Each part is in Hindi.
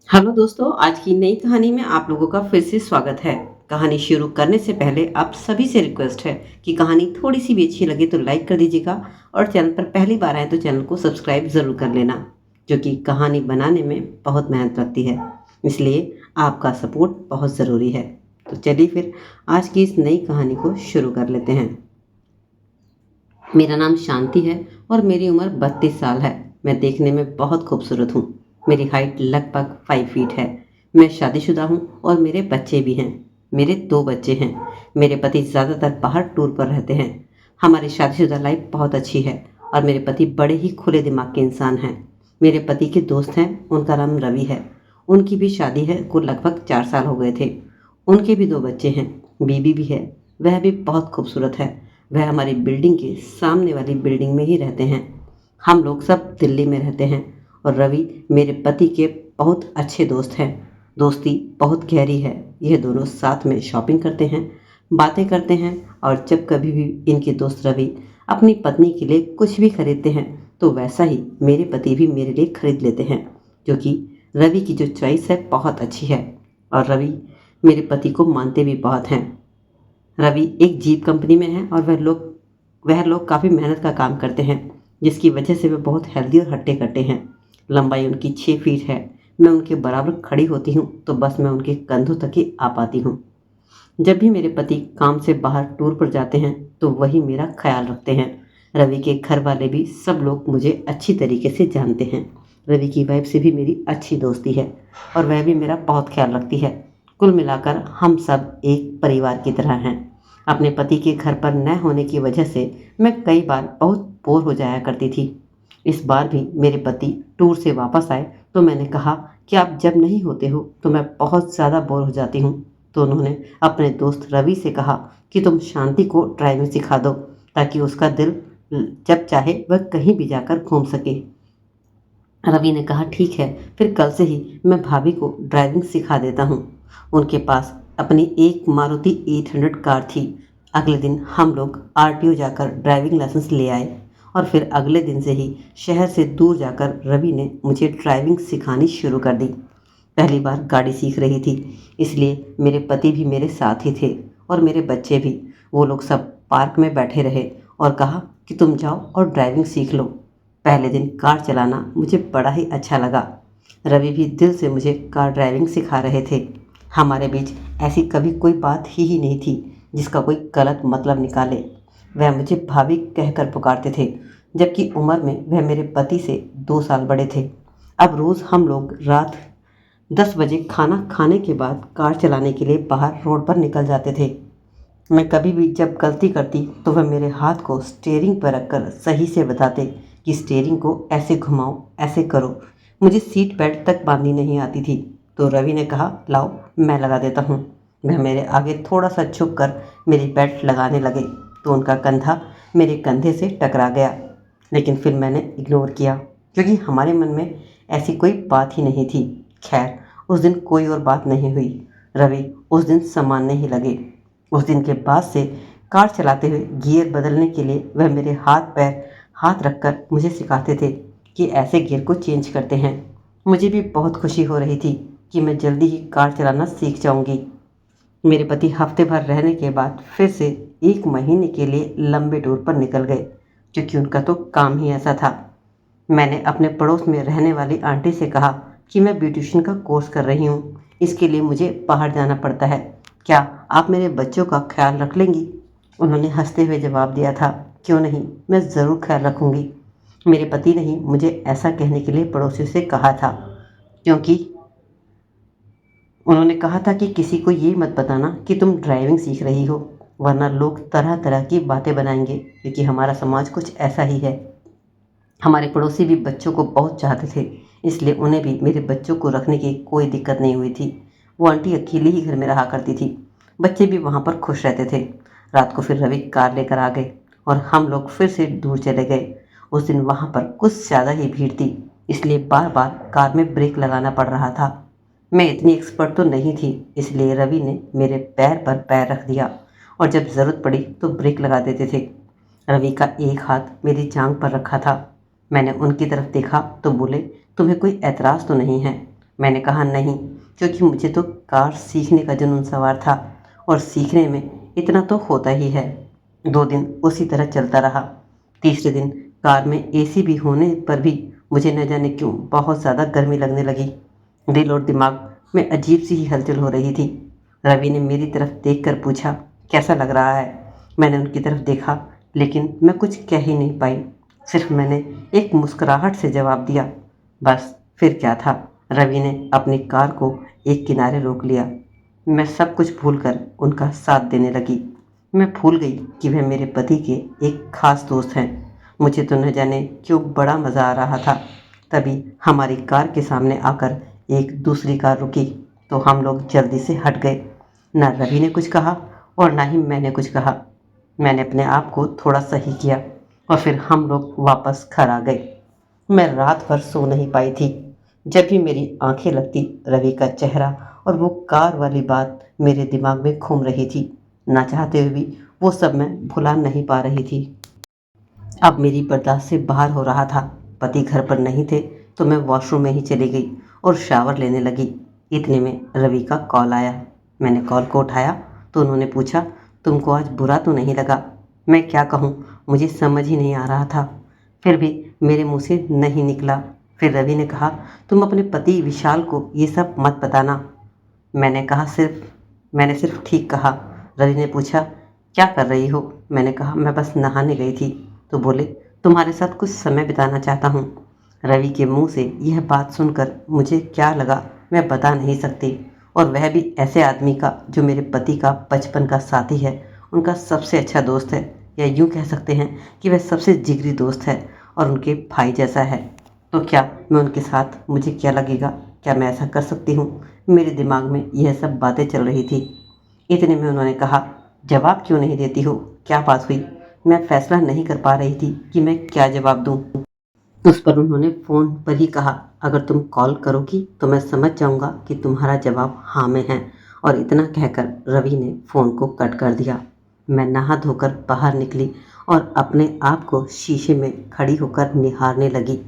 हेलो दोस्तों, आज की नई कहानी में आप लोगों का फिर से स्वागत है। कहानी शुरू करने से पहले आप सभी से रिक्वेस्ट है कि कहानी थोड़ी सी भी अच्छी लगे तो लाइक कर दीजिएगा और चैनल पर पहली बार आए तो चैनल को सब्सक्राइब ज़रूर कर लेना, जो कि कहानी बनाने में बहुत मेहनत लगती है। इसलिए आपका सपोर्ट बहुत ज़रूरी है। तो चलिए फिर आज की इस नई कहानी को शुरू कर लेते हैं। मेरा नाम शांति है और मेरी उम्र 32 साल है। मैं देखने में बहुत खूबसूरत हूँ। मेरी हाइट लगभग 5 फीट है। मैं शादीशुदा हूँ और मेरे बच्चे भी हैं। मेरे 2 बच्चे हैं। मेरे पति ज़्यादातर बाहर टूर पर रहते हैं। हमारी शादीशुदा लाइफ बहुत अच्छी है और मेरे पति बड़े ही खुले दिमाग के इंसान हैं। मेरे पति के दोस्त हैं, उनका नाम रवि है। उनकी भी शादी है, कुल लगभग 4 साल हो गए थे। उनके भी 2 बच्चे हैं। बीबी भी है, वह भी बहुत खूबसूरत है। वह हमारी बिल्डिंग के सामने वाली बिल्डिंग में ही रहते हैं। हम लोग सब दिल्ली में रहते हैं और रवि मेरे पति के बहुत अच्छे दोस्त हैं। दोस्ती बहुत गहरी है। यह दोनों साथ में शॉपिंग करते हैं, बातें करते हैं और जब कभी भी इनके दोस्त रवि अपनी पत्नी के लिए कुछ भी खरीदते हैं तो वैसा ही मेरे पति भी मेरे लिए खरीद लेते हैं, जो कि रवि की जो चॉइस है बहुत अच्छी है। और रवि मेरे पति को मानते भी बहुत हैं। रवि एक जीप कंपनी में है और वह लोग काफ़ी मेहनत का काम करते हैं, जिसकी वजह से वे बहुत हेल्दी और हट्टे कट्टे हैं। लंबाई उनकी 6 फीट है। मैं उनके बराबर खड़ी होती हूँ तो बस मैं उनके कंधों तक ही आ पाती हूँ। जब भी मेरे पति काम से बाहर टूर पर जाते हैं तो वही मेरा ख्याल रखते हैं। रवि के घर वाले भी सब लोग मुझे अच्छी तरीके से जानते हैं। रवि की वाइफ से भी मेरी अच्छी दोस्ती है और वह भी मेरा बहुत ख्याल रखती है। कुल मिलाकर हम सब एक परिवार की तरह हैं। अपने पति के घर पर न होने की वजह से मैं कई बार बहुत बोर हो जाया करती थी। इस बार भी मेरे पति टूर से वापस आए तो मैंने कहा कि आप जब नहीं होते हो तो मैं बहुत ज़्यादा बोर हो जाती हूँ। तो उन्होंने अपने दोस्त रवि से कहा कि तुम शांति को ड्राइविंग सिखा दो, ताकि उसका दिल जब चाहे वह कहीं भी जाकर घूम सके। रवि ने कहा ठीक है, फिर कल से ही मैं भाभी को ड्राइविंग सिखा देता हूँ। उनके पास अपनी एक मारुति 800 कार थी। अगले दिन हम लोग आरटीओ जाकर ड्राइविंग लाइसेंस ले आए और फिर अगले दिन से ही शहर से दूर जाकर रवि ने मुझे ड्राइविंग सिखानी शुरू कर दी। पहली बार गाड़ी सीख रही थी, इसलिए मेरे पति भी मेरे साथ ही थे और मेरे बच्चे भी। वो लोग सब पार्क में बैठे रहे और कहा कि तुम जाओ और ड्राइविंग सीख लो। पहले दिन कार चलाना मुझे बड़ा ही अच्छा लगा। रवि भी दिल से मुझे कार ड्राइविंग सिखा रहे थे। हमारे बीच ऐसी कभी कोई बात ही नहीं थी जिसका कोई गलत मतलब निकाले। वह मुझे भाभी कहकर पुकारते थे, जबकि उम्र में वह मेरे पति से 2 साल बड़े थे। अब रोज़ हम लोग रात 10 बजे खाना खाने के बाद कार चलाने के लिए बाहर रोड पर निकल जाते थे। मैं कभी भी जब गलती करती तो वह मेरे हाथ को स्टीयरिंग पर रखकर सही से बताते कि स्टीयरिंग को ऐसे घुमाओ, ऐसे करो। मुझे सीट बेल्ट तक बांधनी नहीं आती थी तो रवि ने कहा लाओ मैं लगा देता हूँ। वह मेरे आगे थोड़ा सा झुक कर मेरी बेल्ट लगाने लगे तो उनका कंधा मेरे कंधे से टकरा गया, लेकिन फिर मैंने इग्नोर किया क्योंकि हमारे मन में ऐसी कोई बात ही नहीं थी। खैर, उस दिन कोई और बात नहीं हुई। रवि उस दिन सामान्य ही लगे। उस दिन के बाद से कार चलाते हुए गियर बदलने के लिए वह मेरे हाथ रखकर मुझे सिखाते थे कि ऐसे गियर को चेंज करते हैं। मुझे भी बहुत खुशी हो रही थी कि मैं जल्दी ही कार चलाना सीख जाऊंगी। मेरे पति हफ्ते भर रहने के बाद फिर से 1 महीने के लिए लंबे टूर पर निकल गए, क्योंकि उनका तो काम ही ऐसा था। मैंने अपने पड़ोस में रहने वाली आंटी से कहा कि मैं ब्यूटिशियन का कोर्स कर रही हूँ, इसके लिए मुझे बाहर जाना पड़ता है। क्या आप मेरे बच्चों का ख्याल रख लेंगी? उन्होंने हंसते हुए जवाब दिया था, क्यों नहीं, मैं ज़रूर ख्याल रखूँगी। मेरे पति ने ही मुझे ऐसा कहने के लिए पड़ोसियों से कहा था, क्योंकि उन्होंने कहा था कि किसी को ये मत बताना कि तुम ड्राइविंग सीख रही हो, वरना लोग तरह तरह की बातें बनाएंगे, क्योंकि हमारा समाज कुछ ऐसा ही है। हमारे पड़ोसी भी बच्चों को बहुत चाहते थे, इसलिए उन्हें भी मेरे बच्चों को रखने की कोई दिक्कत नहीं हुई थी। वो आंटी अकेली ही घर में रहा करती थी। बच्चे भी वहाँ पर खुश रहते थे। रात को फिर रवि कार लेकर आ गए और हम लोग फिर से दूर चले गए। उस दिन वहाँ पर कुछ ज़्यादा ही भीड़ थी, इसलिए बार बार कार में ब्रेक लगाना पड़ रहा था। मैं इतनी एक्सपर्ट तो नहीं थी, इसलिए रवि ने मेरे पैर पर पैर रख दिया और जब ज़रूरत पड़ी तो ब्रेक लगा देते थे। रवि का एक हाथ मेरी जांघ पर रखा था। मैंने उनकी तरफ देखा तो बोले, तुम्हें कोई ऐतराज़ तो नहीं है? मैंने कहा नहीं, क्योंकि मुझे तो कार सीखने का जुनून सवार था और सीखने में इतना तो होता ही है। 2 दिन उसी तरह चलता रहा। तीसरे दिन कार में एसी भी होने पर भी मुझे न जाने क्यों बहुत ज़्यादा गर्मी लगने लगी। दिल और दिमाग में अजीब सी ही हलचल हो रही थी। रवि ने मेरी तरफ देखकर पूछा, कैसा लग रहा है? मैंने उनकी तरफ देखा, लेकिन मैं कुछ कह ही नहीं पाई। सिर्फ मैंने एक मुस्कुराहट से जवाब दिया। बस फिर क्या था, रवि ने अपनी कार को एक किनारे रोक लिया। मैं सब कुछ भूलकर उनका साथ देने लगी। मैं भूल गई कि वह मेरे पति के एक खास दोस्त हैं। मुझे तो न जाने क्यों बड़ा मज़ा आ रहा था। तभी हमारी कार के सामने आकर एक दूसरी कार रुकी, तो हम लोग जल्दी से हट गए। ना रवि ने कुछ कहा और ना ही मैंने कुछ कहा। मैंने अपने आप को थोड़ा सही किया और फिर हम लोग वापस घर आ गए। मैं रात भर सो नहीं पाई थी। जब भी मेरी आंखें लगती, रवि का चेहरा और वो कार वाली बात मेरे दिमाग में घूम रही थी। ना चाहते हुए भी वो सब मैं भुला नहीं पा रही थी। अब मेरी बर्दाश्त से बाहर हो रहा था। पति घर पर नहीं थे, तो मैं वॉशरूम में ही चली गई और शावर लेने लगी। इतने में रवि का कॉल आया। मैंने कॉल को उठाया तो उन्होंने पूछा, तुमको आज बुरा तो नहीं लगा? मैं क्या कहूँ, मुझे समझ ही नहीं आ रहा था। फिर भी मेरे मुंह से नहीं निकला। फिर रवि ने कहा, तुम अपने पति विशाल को ये सब मत बताना। मैंने सिर्फ ठीक कहा। रवि ने पूछा, क्या कर रही हो? मैंने कहा, मैं बस नहाने गई थी। तो बोले, तुम्हारे साथ कुछ समय बिताना चाहता हूँ। रवि के मुंह से यह बात सुनकर मुझे क्या लगा मैं बता नहीं सकती, और वह भी ऐसे आदमी का जो मेरे पति का बचपन का साथी है, उनका सबसे अच्छा दोस्त है, या यूँ कह सकते हैं कि वह सबसे जिगरी दोस्त है और उनके भाई जैसा है। तो क्या मैं उनके साथ, मुझे क्या लगेगा? क्या मैं ऐसा कर सकती हूँ? मेरे दिमाग में यह सब बातें चल रही थी। इतने में उन्होंने कहा, जवाब क्यों नहीं देती हो? क्या बात हुई? मैं फैसला नहीं कर पा रही थी कि मैं क्या जवाब दूँ। उस पर उन्होंने फ़ोन पर ही कहा, अगर तुम कॉल करोगी तो मैं समझ जाऊंगा कि तुम्हारा जवाब हाँ में है। और इतना कहकर रवि ने फ़ोन को कट कर दिया। मैं नहा धोकर बाहर निकली और अपने आप को शीशे में खड़ी होकर निहारने लगी।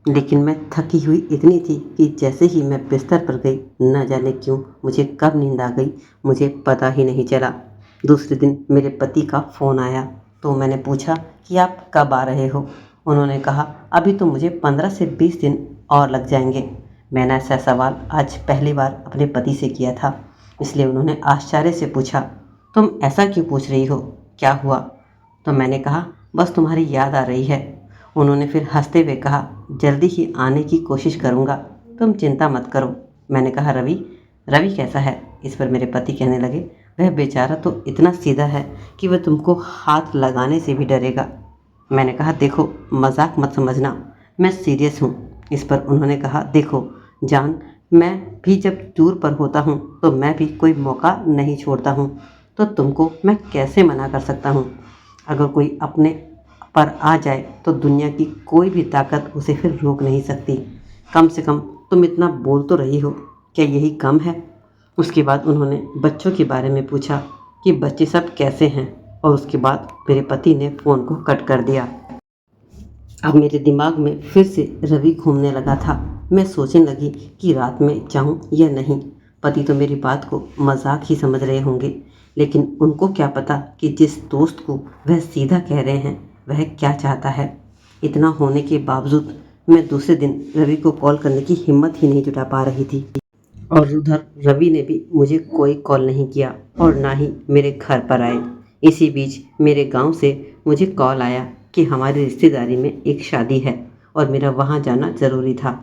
लेकिन मैं थकी हुई इतनी थी कि जैसे ही मैं बिस्तर पर गई, न जाने क्यों मुझे कब नींद आ गई, मुझे पता ही नहीं चला। दूसरे दिन मेरे पति का फ़ोन आया, तो मैंने पूछा कि आप कब आ रहे हो? उन्होंने कहा, अभी तो मुझे 15 से 20 दिन और लग जाएंगे। मैंने ऐसा सवाल आज पहली बार अपने पति से किया था, इसलिए उन्होंने आश्चर्य से पूछा, तुम ऐसा क्यों पूछ रही हो, क्या हुआ? तो मैंने कहा, बस तुम्हारी याद आ रही है। उन्होंने फिर हंसते हुए कहा, जल्दी ही आने की कोशिश करूँगा, तुम चिंता मत करो। मैंने कहा, रवि रवि कैसा है? इस पर मेरे पति कहने लगे, वह बेचारा तो इतना सीधा है कि वह तुमको हाथ लगाने से भी डरेगा। मैंने कहा, देखो मजाक मत समझना, मैं सीरियस हूँ। इस पर उन्होंने कहा, देखो जान, मैं भी जब दूर पर होता हूँ तो मैं भी कोई मौका नहीं छोड़ता हूँ, तो तुमको मैं कैसे मना कर सकता हूँ? अगर कोई अपने पर आ जाए तो दुनिया की कोई भी ताकत उसे फिर रोक नहीं सकती। कम से कम तुम इतना बोल तो रही हो, क्या यही कम है? उसके बाद उन्होंने बच्चों के बारे में पूछा कि बच्चे सब कैसे हैं, और उसके बाद मेरे पति ने फ़ोन को कट कर दिया। अब मेरे दिमाग में फिर से रवि घूमने लगा था। मैं सोचने लगी कि रात में जाऊं या नहीं। पति तो मेरी बात को मजाक ही समझ रहे होंगे, लेकिन उनको क्या पता कि जिस दोस्त को वह सीधा कह रहे हैं वह क्या चाहता है। इतना होने के बावजूद मैं दूसरे दिन रवि को कॉल करने की हिम्मत ही नहीं जुटा पा रही थी, और उधर रवि ने भी मुझे कोई कॉल नहीं किया और ना ही मेरे घर पर आए। इसी बीच मेरे गांव से मुझे कॉल आया कि हमारी रिश्तेदारी में एक शादी है और मेरा वहां जाना ज़रूरी था।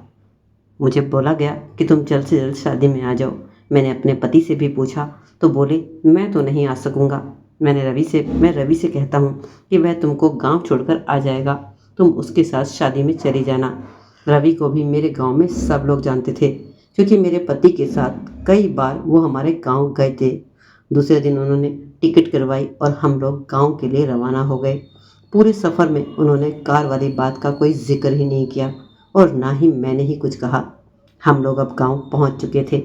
मुझे बोला गया कि तुम जल्द से जल्द शादी में आ जाओ। मैंने अपने पति से भी पूछा तो बोले, मैं तो नहीं आ सकूँगा। मैं रवि से कहता हूँ कि वह तुमको गांव छोड़कर आ जाएगा, तुम उसके साथ शादी में चली जाना। रवि को भी मेरे गांव में सब लोग जानते थे, क्योंकि मेरे पति के साथ कई बार वो हमारे गांव गए थे। दूसरे दिन उन्होंने टिकट करवाई और हम लोग गांव के लिए रवाना हो गए। पूरे सफ़र में उन्होंने कार वाली बात का कोई जिक्र ही नहीं किया और ना ही मैंने ही कुछ कहा। हम लोग अब गांव पहुंच चुके थे।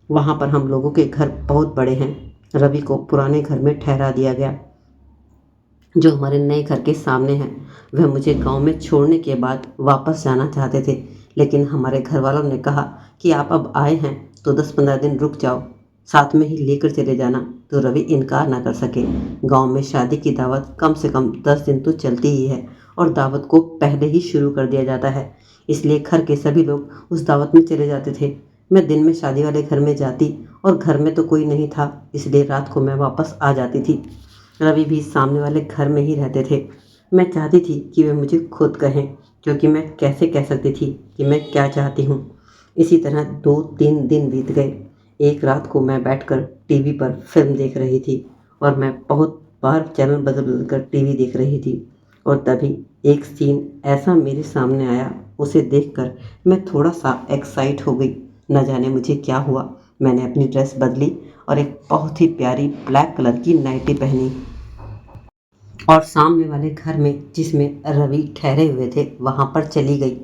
वहां पर हम लोगों के घर बहुत बड़े हैं। रवि को पुराने घर में ठहरा दिया गया, जो हमारे नए घर के सामने है। वह मुझे गांव में छोड़ने के बाद वापस जाना चाहते थे, लेकिन हमारे घर वालों ने कहा कि आप अब आए हैं तो 10-15 दिन रुक जाओ, साथ में ही लेकर चले जाना। तो रवि इनकार ना कर सके। गांव में शादी की दावत कम से कम 10 दिन तो चलती ही है और दावत को पहले ही शुरू कर दिया जाता है, इसलिए घर के सभी लोग उस दावत में चले जाते थे। मैं दिन में शादी वाले घर में जाती और घर में तो कोई नहीं था, इसलिए रात को मैं वापस आ जाती थी। रवि भी सामने वाले घर में ही रहते थे। मैं चाहती थी कि वे मुझे खुद कहें, क्योंकि मैं कैसे कह सकती थी कि मैं क्या चाहती हूँ। इसी तरह 2-3 दिन बीत गए। एक रात को मैं बैठकर टीवी पर फिल्म देख रही थी और मैं बहुत बार चैनल बदल बदल कर टीवी देख रही थी, और तभी एक सीन ऐसा मेरे सामने आया, उसे देखकर मैं थोड़ा सा एक्साइट हो गई। न जाने मुझे क्या हुआ, मैंने अपनी ड्रेस बदली और एक बहुत ही प्यारी ब्लैक कलर की नाइटी पहनी और सामने वाले घर में जिसमें रवि ठहरे हुए थे वहाँ पर चली गई।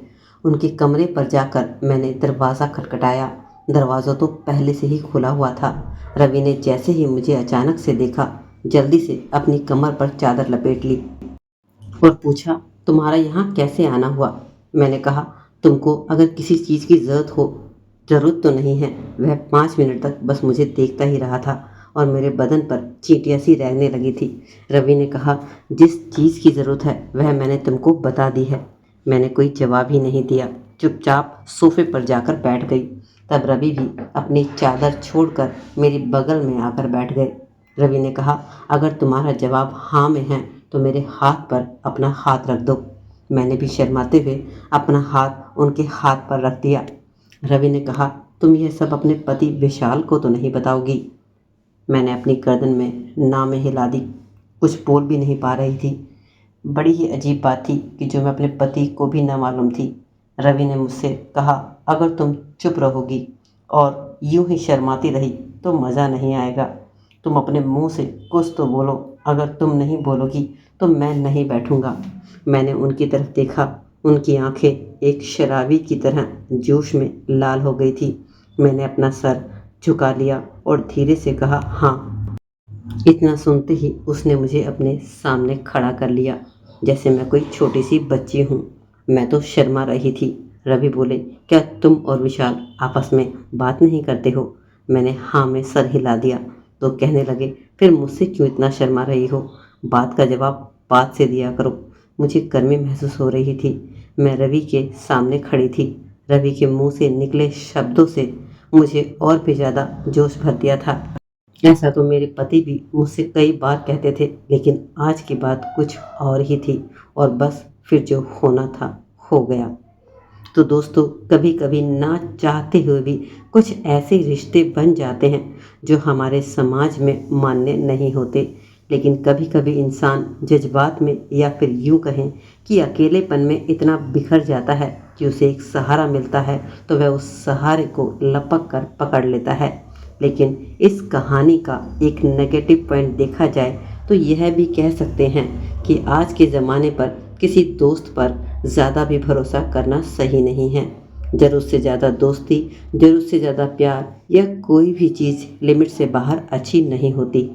उनके कमरे पर जाकर मैंने दरवाज़ा खटखटाया। दरवाज़ा तो पहले से ही खुला हुआ था। रवि ने जैसे ही मुझे अचानक से देखा, जल्दी से अपनी कमर पर चादर लपेट ली और पूछा, तुम्हारा यहाँ कैसे आना हुआ? मैंने कहा, तुमको अगर किसी चीज़ की ज़रूरत तो नहीं है। वह 5 मिनट तक बस मुझे देखता ही रहा था और मेरे बदन पर चींटियाँ सी रेंगने लगी थी। रवि ने कहा, जिस चीज़ की ज़रूरत है वह मैंने तुमको बता दी है। मैंने कोई जवाब ही नहीं दिया, चुपचाप सोफे पर जाकर बैठ गई। तब रवि भी अपनी चादर छोड़कर मेरी बगल में आकर बैठ गए। रवि ने कहा, अगर तुम्हारा जवाब हाँ में है तो मेरे हाथ पर अपना हाथ रख दो। मैंने भी शर्माते हुए अपना हाथ उनके हाथ पर रख दिया। रवि ने कहा, तुम यह सब अपने पति विशाल को तो नहीं बताओगी? मैंने अपनी गर्दन में ना में हिला दी, कुछ बोल भी नहीं पा रही थी। बड़ी ही अजीब बात थी कि जो मैं अपने पति को भी ना मालूम थी। रवि ने मुझसे कहा, अगर तुम चुप रहोगी और यूं ही शर्माती रही तो मज़ा नहीं आएगा। तुम अपने मुंह से कुछ तो बोलो, अगर तुम नहीं बोलोगी तो मैं नहीं बैठूंगा। मैंने उनकी तरफ देखा, उनकी आंखें एक शराबी की तरह जोश में लाल हो गई थी। मैंने अपना सर झुका लिया और धीरे से कहा, हाँ। इतना सुनते ही उसने मुझे अपने सामने खड़ा कर लिया, जैसे मैं कोई छोटी सी बच्ची हूँ। मैं तो शर्मा रही थी। रवि बोले, क्या तुम और विशाल आपस में बात नहीं करते हो? मैंने हाँ में सर हिला दिया। तो कहने लगे, फिर मुझसे क्यों इतना शर्मा रही हो? बात का जवाब बात से दिया करो। मुझे गर्मी महसूस हो रही थी। मैं रवि के सामने खड़ी थी। रवि के मुंह से निकले शब्दों से मुझे और भी ज़्यादा जोश भर दिया था। ऐसा तो मेरे पति भी मुझसे कई बार कहते थे, लेकिन आज की बात कुछ और ही थी और बस फिर जो होना था हो गया। तो दोस्तों, कभी कभी ना चाहते हुए भी कुछ ऐसे रिश्ते बन जाते हैं जो हमारे समाज में मान्य नहीं होते, लेकिन कभी कभी इंसान जज्बात में या फिर यूं कहें कि अकेलेपन में इतना बिखर जाता है कि उसे एक सहारा मिलता है तो वह उस सहारे को लपक कर पकड़ लेता है। लेकिन इस कहानी का एक नेगेटिव पॉइंट देखा जाए तो यह भी कह सकते हैं कि आज के ज़माने पर किसी दोस्त पर ज़्यादा भी भरोसा करना सही नहीं है। ज़रूरत से ज़्यादा दोस्ती, ज़रूरत से ज़्यादा प्यार या कोई भी चीज़ लिमिट से बाहर अच्छी नहीं होती।